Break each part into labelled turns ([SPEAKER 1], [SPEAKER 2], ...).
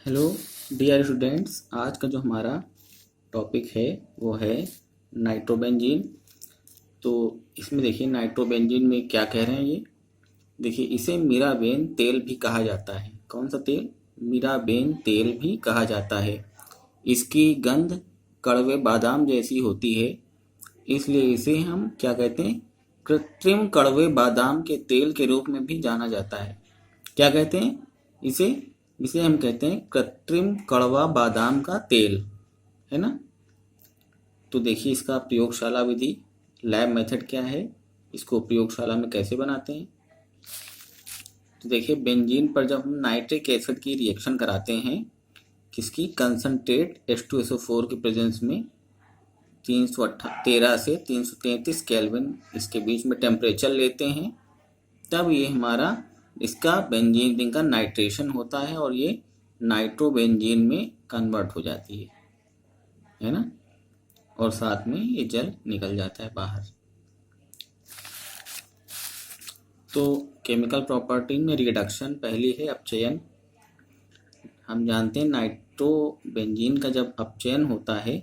[SPEAKER 1] Hello dear students, आज का जो हमारा टॉपिक है वो है नाइट्रोबेंजीन। तो इसमें देखिए नाइट्रोबेंजीन में क्या कह रहे हैं ये। देखिए इसे मीराबेन तेल भी कहा जाता है। कौन सा तेल? मीराबेन तेल भी कहा जाता है। इसकी गंध कड़वे बादाम जैसी होती है, इसलिए इसे हम क्या कहते हैं? कृत्रिम कड़वे बादाम के तेल के रूप में भी जाना जाता है। क्या कहते हैं इसे? इसे हम कहते हैं कृत्रिम कड़वा बादाम का तेल, है ना। तो देखिए इसका प्रयोगशाला विधि, लैब मेथड क्या है, इसको प्रयोगशाला में कैसे बनाते हैं। तो देखिए बेंजीन पर जब हम नाइट्रिक एसिड की रिएक्शन कराते हैं, किसकी? कंसनट्रेट H2SO4 के प्रेजेंस में 313 से 333 केल्विन इसके बीच में टेम्परेचर लेते हैं, तब ये हमारा इसका बेंजीन का नाइट्रेशन होता है और ये नाइट्रोबेंजीन में कन्वर्ट हो जाती है ना। और साथ में ये जल निकल जाता है बाहर। तो केमिकल प्रॉपर्टी में रिडक्शन पहली है अपचयन। हम जानते हैं नाइट्रोबेंजीन का जब अपचयन होता है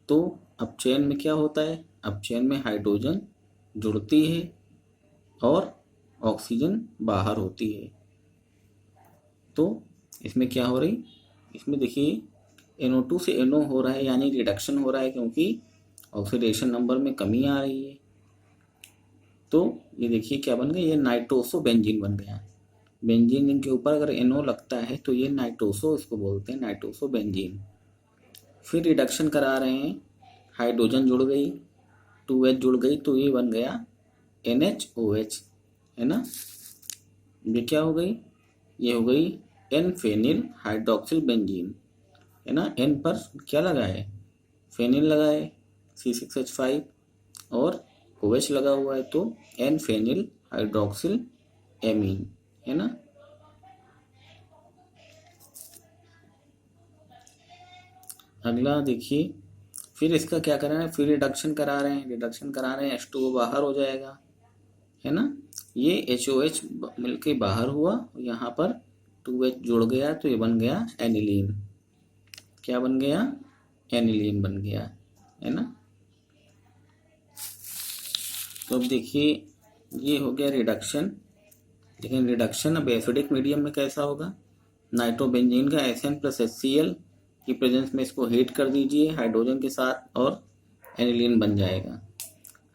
[SPEAKER 1] तो अपचयन में क्या होता है? अपचयन में हाइड्रोजन जुड़ती है और ऑक्सीजन बाहर होती है। तो इसमें क्या हो रही? इसमें देखिए NO2 से NO हो रहा है, यानी रिडक्शन हो रहा है, क्योंकि ऑक्सीडेशन नंबर में कमी आ रही है। तो ये देखिए क्या बन गया, ये नाइट्रोसो बेंजीन बन गया। बेंजीन के ऊपर अगर NO लगता है तो ये नाइट्रोसो, इसको बोलते हैं नाइट्रोसो बेंजीन। फिर रिडक्शन करा रहे हैं, हाइड्रोजन जुड़ गई, 2H जुड़ गई, तो ये बन गया NHOH, है ना। ये क्या हो गई? ये हो गई एन फेनिल हाइड्रोक्सिल बेंजीन, है ना। एन पर क्या लगा है? फेनिल लगा है C6H5 और OH लगा हुआ है, तो एन फेनिल हाइड्रोक्सिल एमीन, है ना। अगला देखिए, फिर इसका क्या करा है? फिर रिडक्शन करा रहे हैं, H2O बाहर हो जाएगा, है ना। ये HOH मिलके बाहर हुआ, यहाँ पर 2H जुड़ गया तो ये बन गया एनिलीन। क्या बन गया? एनिलीन बन गया, है ना। तो अब देखिए ये हो गया रिडक्शन। लेकिन रिडक्शन अब एसिडिक मीडियम में कैसा होगा? नाइट्रोबेंजीन का SN+HCl की प्रेजेंस में इसको हीट कर दीजिए हाइड्रोजन के साथ और एनिलीन बन जाएगा।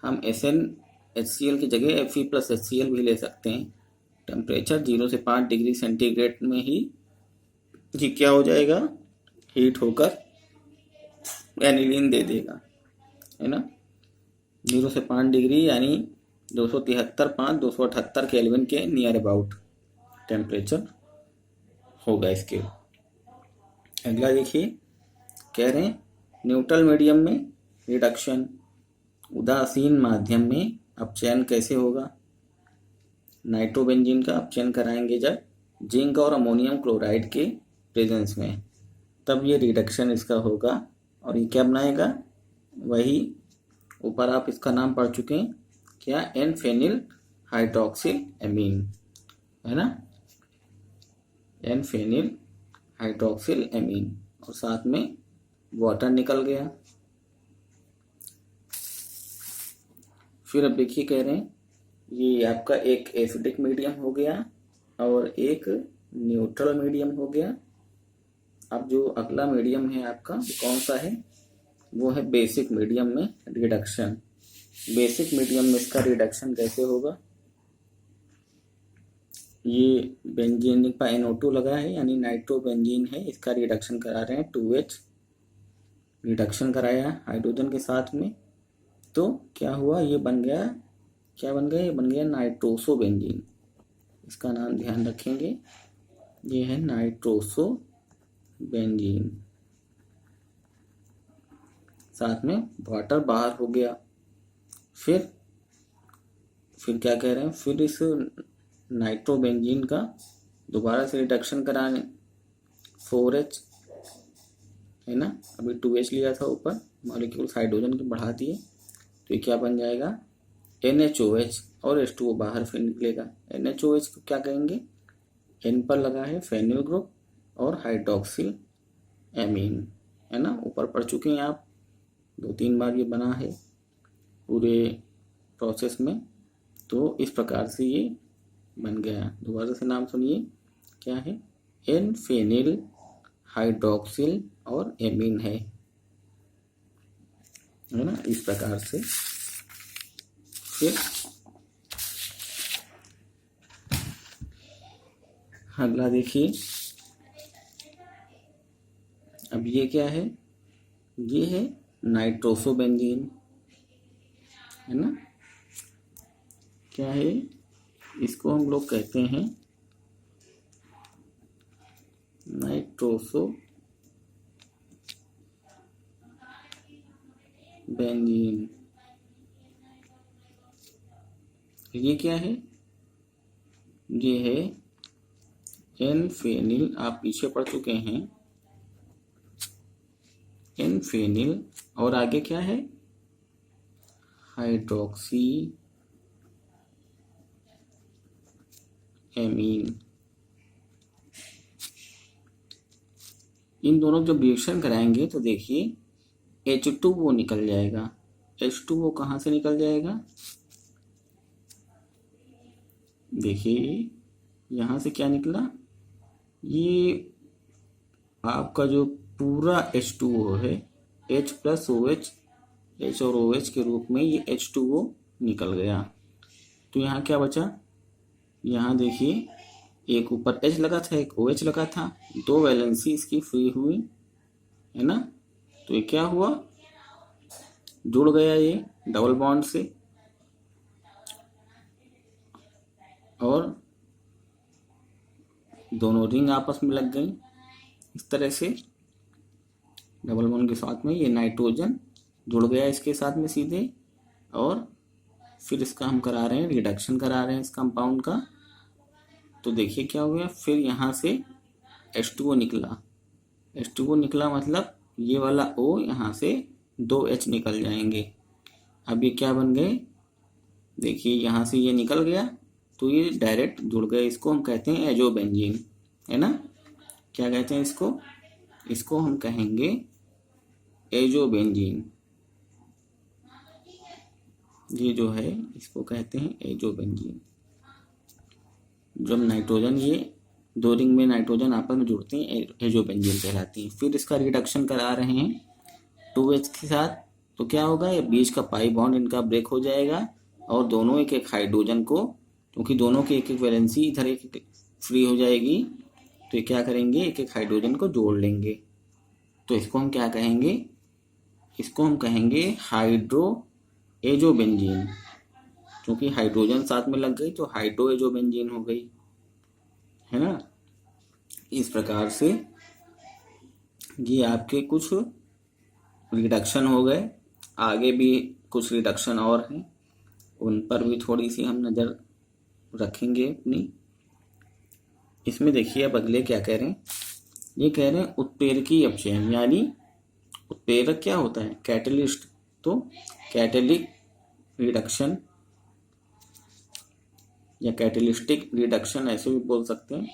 [SPEAKER 1] हम SnHCl की जगह Fe+HCl भी ले सकते हैं। टेम्परेचर 0 से 5 डिग्री सेंटीग्रेड में ही ये क्या हो जाएगा? हीट होकर एनिलीन दे देगा, है ना। 0 से 5 डिग्री यानी 278 केल्विन के नियर अबाउट टेम्परेचर होगा इसके। अगला देखिए, कह रहे हैं न्यूट्रल मीडियम में रिडक्शन, उदासीन माध्यम में अपचयन कैसे होगा? नाइट्रोबेंजीन का अपचयन कराएंगे जब जिंक और अमोनियम क्लोराइड के प्रेजेंस में, तब ये रिडक्शन इसका होगा और ये क्या बनाएगा? वही ऊपर आप इसका नाम पढ़ चुके हैं, क्या? एन फेनिल हाइड्रोक्सिल एमीन, है ना। एन फेनिल हाइड्रोक्सिल एमीन और साथ में वाटर निकल गया। फिर अब देखिए कह रहे हैं ये आपका एक एसिडिक मीडियम हो गया और एक न्यूट्रल मीडियम हो गया। अब जो अगला मीडियम है आपका कौन सा है? वो है बेसिक मीडियम में रिडक्शन। बेसिक मीडियम में इसका रिडक्शन कैसे होगा? ये बेंजीन पर NO2 लगा है यानी नाइट्रोबेंजीन है, इसका रिडक्शन करा रहे हैं 2H रिडक्शन कराया हाइड्रोजन के साथ में, तो क्या हुआ? ये बन गया, क्या बन गया? ये बन गया नाइट्रोसो बेंजीन। इसका नाम ध्यान रखेंगे, ये है नाइट्रोसो बेंजीन। साथ में वाटर बाहर हो गया। फिर क्या कह रहे हैं? फिर इस नाइट्रोबेंजीन का दोबारा से रिडक्शन कराने 4H, है ना। अभी 2H लिया था ऊपर, मॉलिक्यूल्स हाइड्रोजन के बढ़ा दिए, तो ये क्या बन जाएगा? NHOH और H2O बाहर फिर निकलेगा। NHOH को क्या कहेंगे? N पर लगा है फेनिल ग्रुप और हाइड्रोक्सिल एमीन, है ना। ऊपर पढ़ चुके हैं आप, 2-3 बार ये बना है पूरे प्रोसेस में। तो इस प्रकार से ये बन गया। दोबारा से नाम सुनिए, क्या है, एन फेनिल हाइड्रोक्सिल और एमीन है ना। इस प्रकार से फिर अगला देखिए, अब ये क्या है, ये है नाइट्रोसोबेंजीन, है ना। क्या है, इसको हम लोग कहते हैं नाइट्रोसोबेंजीन। ये क्या है, ये है एन फेनिल, आप पीछे पढ़ चुके हैं, एन फेनिल और आगे क्या है, हाइड्रोक्सी एमीन। इन दोनों जब रिएक्शन कराएंगे तो देखिए H2O निकल जाएगा। H2O कहाँ से निकल जाएगा, देखिए यहाँ से क्या निकला, ये आपका जो पूरा H2O है, H प्लस OH, H और OH के रूप में ये H2O निकल गया। तो यहाँ क्या बचा, यहाँ देखिए एक ऊपर H लगा था, एक OH लगा था, 2 वैलेंसी इसकी फ्री हुई, है ना। तो ये क्या हुआ, जुड़ गया ये डबल बॉन्ड से, और दोनों रिंग आपस में लग गई। इस तरह से डबल बॉन्ड के साथ में ये नाइट्रोजन जुड़ गया इसके साथ में सीधे, और फिर इसका हम करा रहे हैं, रिडक्शन करा रहे हैं इस कंपाउंड का। तो देखिए क्या हो गया, फिर यहाँ से H2O निकला। H2O निकला मतलब ये वाला O यहाँ से 2 H निकल जाएंगे। अब ये क्या बन गए, देखिए यहाँ से ये निकल गया तो ये डायरेक्ट जुड़ गए। इसको हम कहते हैं एजोबेंजीन, है ना। क्या कहते हैं इसको, इसको हम कहेंगे एजोबेंजीन। ये जो है इसको कहते हैं एजोबेंजीन। जब नाइट्रोजन, ये 2 रिंग में नाइट्रोजन आपस में जुड़ते हैं, एजोबेंजीन कहलाती हैं। फिर इसका रिडक्शन करा रहे हैं 2H के साथ, तो क्या होगा, ये बीच का पाई बॉन्ड इनका ब्रेक हो जाएगा और दोनों एक एक हाइड्रोजन को, क्योंकि दोनों की एक एक वैलेंसी इधर एक फ्री हो जाएगी, तो ये क्या करेंगे, एक एक हाइड्रोजन को जोड़ लेंगे। तो इसको हम क्या कहेंगे, इसको हम कहेंगे हाइड्रो एजोबेंजीन। क्योंकि हाइड्रोजन साथ में लग गई तो हाइड्रो एजोबेंजीन हो गई, है ना। इस प्रकार से ये आपके कुछ रिडक्शन हो गए। आगे भी कुछ रिडक्शन और हैं, उन पर भी थोड़ी सी हम नज़र रखेंगे अपनी। इसमें देखिए अब अगले क्या कह रहे हैं, ये कह रहे हैं उत्प्रेरकी अपचयन, यानी उत्प्रेरक क्या होता है, कैटलिस्ट। तो कैटेलिक रिडक्शन या कैटेलिस्टिक रिडक्शन ऐसे भी बोल सकते हैं।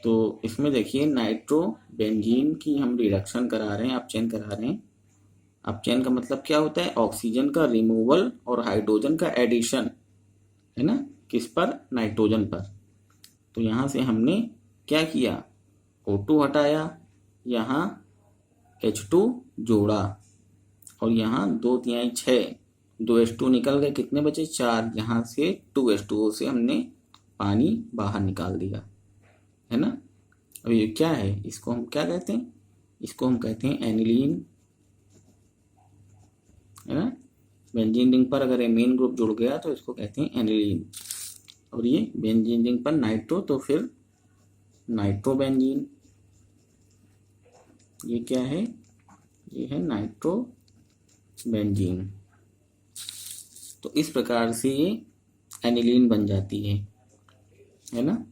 [SPEAKER 1] तो इसमें देखिए नाइट्रोबेंजीन की हम रिडक्शन करा रहे हैं, अपचयन करा रहे हैं। अपचयन का मतलब क्या होता है, ऑक्सीजन का रिमूवल और हाइड्रोजन का एडिशन, है ना, किस पर, नाइट्रोजन पर। तो यहाँ से हमने क्या किया, O2 हटाया, यहाँ H2 जोड़ा, और यहाँ 2×3 6, 2 H2 निकल गए, कितने बचे, 4। यहाँ से 2 H2O से हमने पानी बाहर निकाल दिया, है ना। अब ये क्या है, इसको हम क्या कहते हैं, इसको हम कहते हैं एनिलीन, है ना। बेंजीन रिंग पर अगर एमीन ग्रुप जुड़ गया तो इसको कहते हैं एनिलीन, और ये बेंजीन रिंग पर नाइट्रो तो फिर नाइट्रोबेंजीन। ये क्या है, ये है नाइट्रोबेंजीन। तो इस प्रकार से ये एनिलीन बन जाती है ना।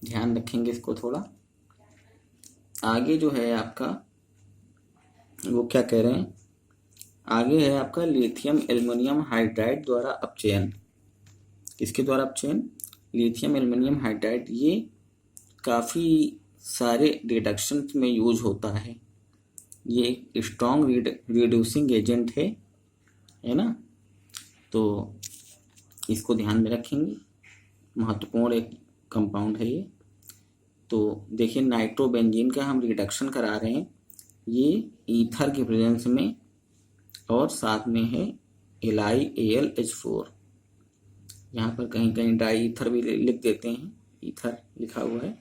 [SPEAKER 1] ध्यान रखेंगे इसको थोड़ा। आगे जो है आपका वो क्या कह रहे हैं, आगे है आपका लिथियम एल्युमिनियम हाइड्राइड द्वारा अपचयन। किसके द्वारा अपचयन, लिथियम एल्युमिनियम हाइड्राइड ये काफ़ी सारे रिडक्शन में यूज होता है। ये एक स्ट्रॉन्ग रिड्यूसिंग एजेंट है ना, तो इसको ध्यान में रखेंगे, महत्वपूर्ण एक कंपाउंड है ये। तो देखिए नाइट्रोबेंजीन का हम रिडक्शन करा रहे हैं, ये ईथर के प्रेजेंस में, और साथ में है LiAlH4। यहाँ पर कहीं कहीं डाई ईथर भी लिख देते हैं, ईथर लिखा हुआ है।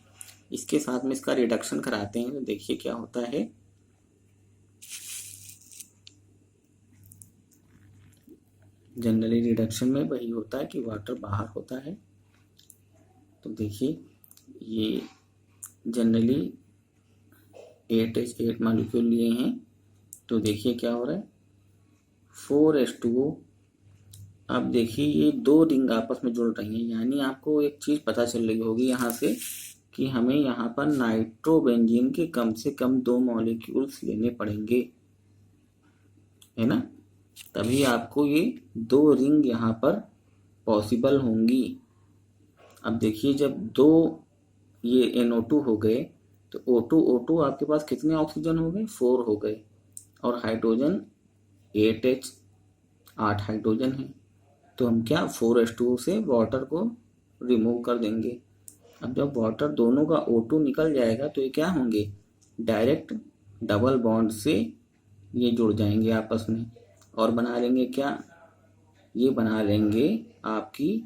[SPEAKER 1] इसके साथ में इसका रिडक्शन कराते हैं तो देखिए क्या होता है। जनरली रिडक्शन में वही होता है कि वाटर बाहर होता है। तो देखिए ये जनरली 8H8 मॉलिक्यूल लिए हैं, तो देखिए क्या हो रहा है 4H2O। अब देखिए ये दो रिंग आपस में जुड़ रही हैं, यानी आपको एक चीज़ पता चल रही होगी यहाँ से कि हमें यहाँ पर नाइट्रोबेंजीन के कम से कम 2 मॉलिक्यूल्स लेने पड़ेंगे, है ना, तभी आपको ये 2 रिंग यहाँ पर पॉसिबल होंगी। अब देखिए जब 2 ये NO2 हो गए तो O2 आपके पास कितने ऑक्सीजन हो गए, 4 हो गए, और हाइड्रोजन 8H 8 हाइड्रोजन है। तो हम क्या 4H2O से वाटर को रिमूव कर देंगे। अब जब वाटर दोनों का O2 निकल जाएगा तो ये क्या होंगे, डायरेक्ट डबल बॉन्ड से ये जुड़ जाएंगे आपस में, और बना लेंगे क्या, ये बना लेंगे आपकी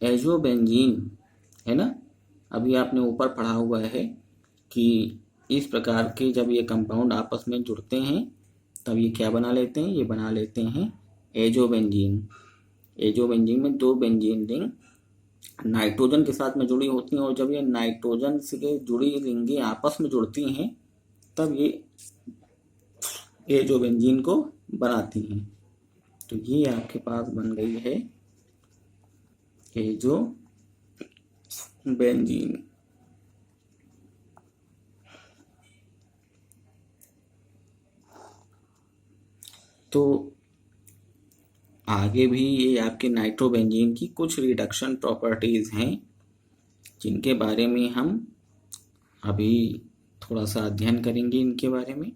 [SPEAKER 1] एजोबेंजीन, है ना। अभी आपने ऊपर पढ़ा हुआ है कि इस प्रकार के जब ये कंपाउंड आपस में जुड़ते हैं तब ये क्या बना लेते हैं, ये बना लेते हैं एजोबेंजीन। एजोबेंजीन में 2 बेंजीन रिंग नाइट्रोजन के साथ में जुड़ी होती हैं, और जब ये नाइट्रोजन से जुड़ी रिंगें आपस में जुड़ती हैं तब ये एजोबेंजीन को बनाती हैं। तो ये आपके पास बन गई है एजोबेंजीन। तो आगे भी ये आपके नाइट्रोबेंजीन की कुछ रिडक्शन प्रॉपर्टीज़ हैं जिनके बारे में हम अभी थोड़ा सा अध्ययन करेंगे। इनके बारे में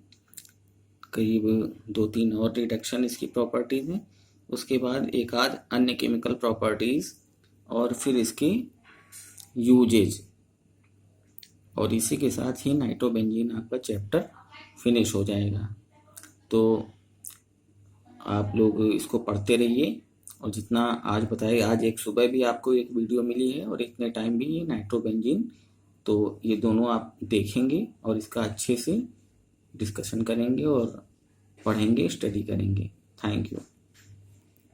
[SPEAKER 1] करीब 2-3 और रिडक्शन इसकी प्रॉपर्टीज़ हैं, उसके बाद एक आध अन्य केमिकल प्रॉपर्टीज़, और फिर इसके यूजेज, और इसी के साथ ही नाइट्रोबेंजीन आपका चैप्टर फिनिश हो जाएगा। तो आप लोग इसको पढ़ते रहिए, और जितना आज बताए, आज एक सुबह भी आपको एक वीडियो मिली है और इतने टाइम भी ये नाइट्रोबेंजीन, तो ये दोनों आप देखेंगे और इसका अच्छे से डिस्कशन करेंगे और पढ़ेंगे, स्टडी करेंगे। Thank you.